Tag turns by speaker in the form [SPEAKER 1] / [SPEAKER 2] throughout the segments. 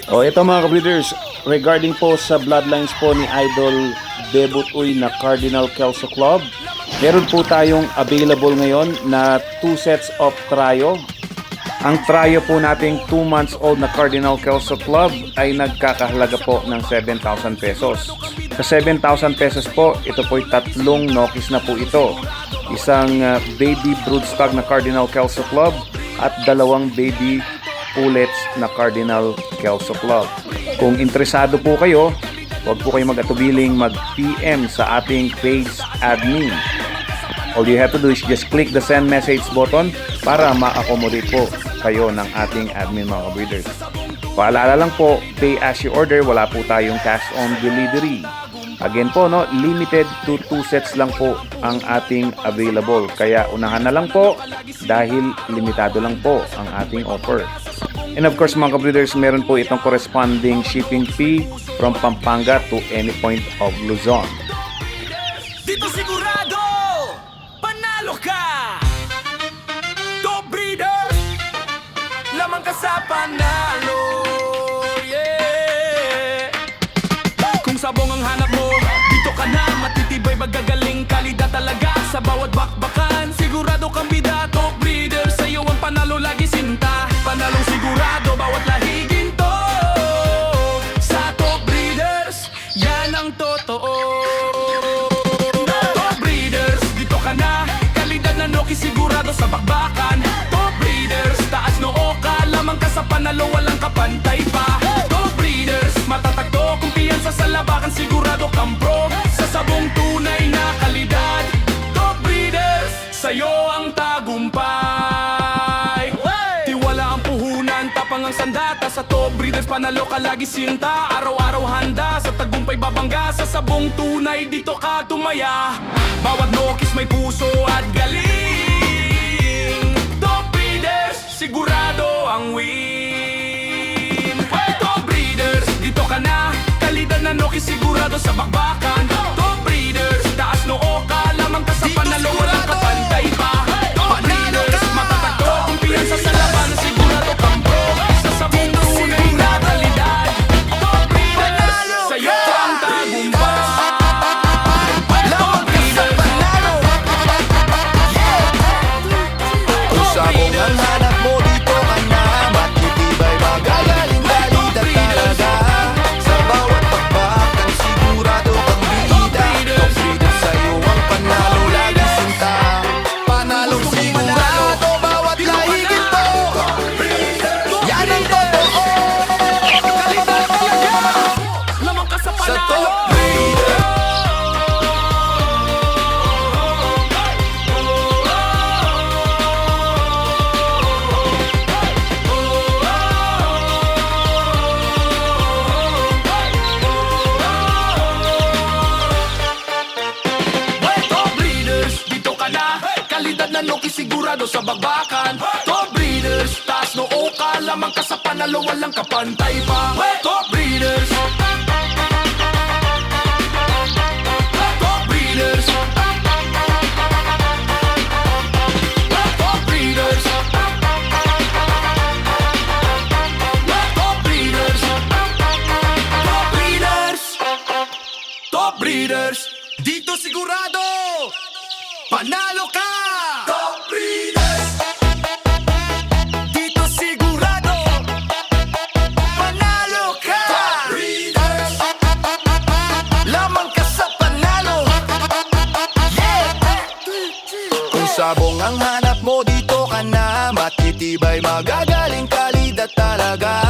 [SPEAKER 1] O ito mga kabreeders, regarding po sa bloodlines po ni Idol Debut Uy na Cardinal Kelso Club, meron po tayong available ngayon na 2 sets of trio. Ang trio po nating 2 months old na Cardinal Kelso Club ay nagkakahalaga po ng 7,000 pesos. Sa 7,000 pesos po, ito po ay 3 Nokis na po ito. Isang baby broodstag na Cardinal Kelso Club at 2 baby pullets na Cardinal Kelso Club. Kung interesado po kayo, huwag po kayo mag-atubiling mag-PM sa ating page admin. All you have to do is just click the send message button para ma-accommodate po kayo ng ating admin mga breeders. Paalala lang po, pay as you order, wala po tayong cash on delivery. Again po, no, limited to 2 sets lang po ang ating available. Kaya unahan na lang po dahil limitado lang po ang ating offer. And of course mga kabreeders, meron po itong corresponding shipping fee from Pampanga to any point of Luzon.
[SPEAKER 2] Dito sigurado, panalo ka! Top breeder, lamang ka sa panalo, yeah! Kung sabong ang hanap mo, dito ka na, matitibay, magagaling, kalidad talaga. Sa bawat bakbakan, sigurado kang bida. Top breeder, sa'yo ang panalo, lagi sinta. Panalong sigurado, bawat lahigin to. Sa top breeders, yan ang totoo. Top breeders, dito ka na, kalidad na Noki sigurado sa bakbakan. Top breeders, taas noo ka, lamang ka sa panalo, walang kapantay pa. Top breeders, matatagto, kumpiyansa sa labakan, sigurado kang pro. Sa sabong tunay na kalidad, top breeders, sa'yo ang tagumpay. Tiwala ang puhunan, tapang ang sandata. Sa top breeders, panalo ka lagi sinta. Araw-araw handa, sa tagumpay babangga. Sa sabong tunay, dito ka tumaya. Bawat Nokis may puso at galing. Top breeders, sigurado ang win. Top breeders, dito ka na, kalidad na Nokis sigurado sa bakbakan. Top breeders, taas noo ka, lamang ka sa panalo, walang kapantay pa. Top breeders, matatagto, kumpiyansa sa laban, sigurado kang pro. Sa sabong tunay na kalidad, top breeders, sa'yo ang tagumpay. Top breeders,
[SPEAKER 3] Kung sabong ang hanap mo, dito ka na, matitibay, magagaling, kalidad talaga. Sa bawat bakbakan, sigurado kang bida. Top breeder, sa'yo ang panalo, lagi sinta. Panalong sigurado, bawat lahigin to. Yan ang totoo.
[SPEAKER 2] kalidad talaga, lamang ka sa
[SPEAKER 3] Sa
[SPEAKER 2] panalo.
[SPEAKER 3] top breeder,
[SPEAKER 2] Top breeders, dito ka na, kalidad na Noki sigurado sa bakbakan. Top breeders, taas noo ka, lamang ka sa panalo, walang kapantay pa. Top breeders, top breeders, top breeders, top breeders, top breeders, top breeders, dito sigurado, panalo ka! Top breeders, dito sigurado, panalo ka! Top breeders,
[SPEAKER 3] lamang ka sa panalo. Yeah! Kung sabong ang hanap mo, dito ka na, matitibay, magagaling, kalidad talaga.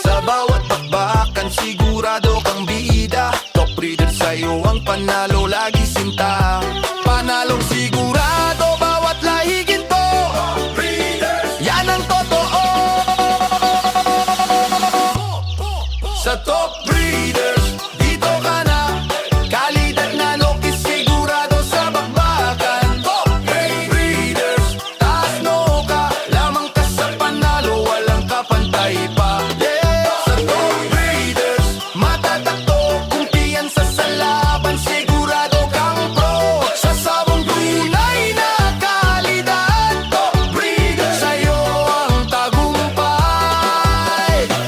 [SPEAKER 3] Sa bawat bakbakan, sigurado kang bida. Top breeder, sa'yo ang panalo, lagi sinta. Panalong sigurado, bawat lahigin to. Yan ang totoo. Sa top breeders, dito ka na, kalidad na Nokis sigurado sa bakbakan. Top breeders, taas noo ka, lamang ka sa panalo, walang kapantay pa. Yeah! Sa top breeders, matatakto, kumpiyansa sa laban, sigurado kang pro. Sa sabong tunay na kalidad, top breeders, sa'yo ang tagumpay.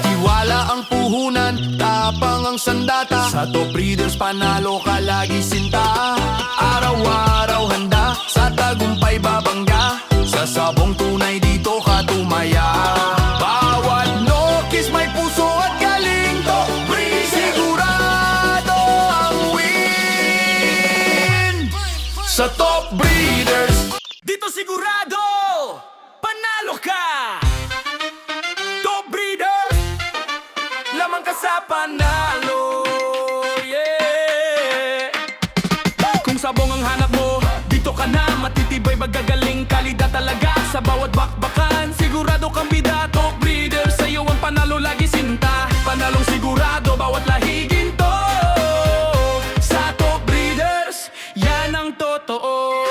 [SPEAKER 3] Tiwala ang puso puhunan, tapang ang sandata. Sa Top Breeders panalo ka lagi sinta. Araw-araw handa, sa tagumpay babangga. Sa sabong tunay dito ka tumaya. Bawat nokis may puso at galing. Top Breeders, sigurado ang win. Sa Top Breeders,
[SPEAKER 2] Dito sigurado, panalo ka. Top Breeders, lamang ka sa panalo. Yeah. Kung sabong ang hanap mo, dito ka na. Matitibay, magagaling, kalidad talaga. Sa bawat bakbakan, sigurado kang bida. Top Breeders, sa'yo ang panalo lagi sinta. Panalong sigurado, bawat lahi ginto. Sa Top Breeders, yan ang totoo.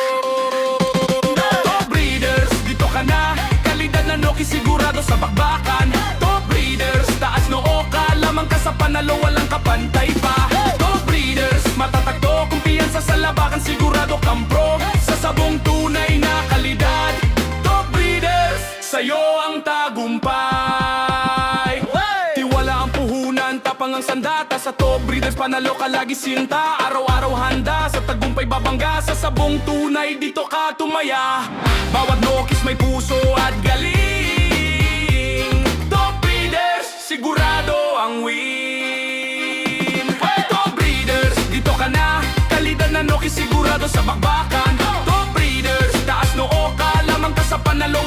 [SPEAKER 2] Top Breeders, dito ka na. Kalidad na noki, sigurado sa bakbakan. Top Breeders, taas noo ka. Lamang ka sa panalo, walang kapantay pa. Top Breeders, matatagto, kumpiyansa sa labakan. Sigurado kang pro, sa sabong tunay na kalidad. Top Breeders, sa'yo ang tagumpay. Tiwala ang puhunan, tapang ang sandata. Sa Top Breeders, panalo ka lagi sinta. Araw-araw handa, sa tagumpay babangga. Sa sabong tunay, dito ka tumaya. Bawat nokis may puso at galing. Top Breeders, sigurado ang win. Top Breeders, dito ka na. Kalidad na nokis, sigurado sa bakbakan. Top Breeders, taas noo ka. Lamang ka sa panalo,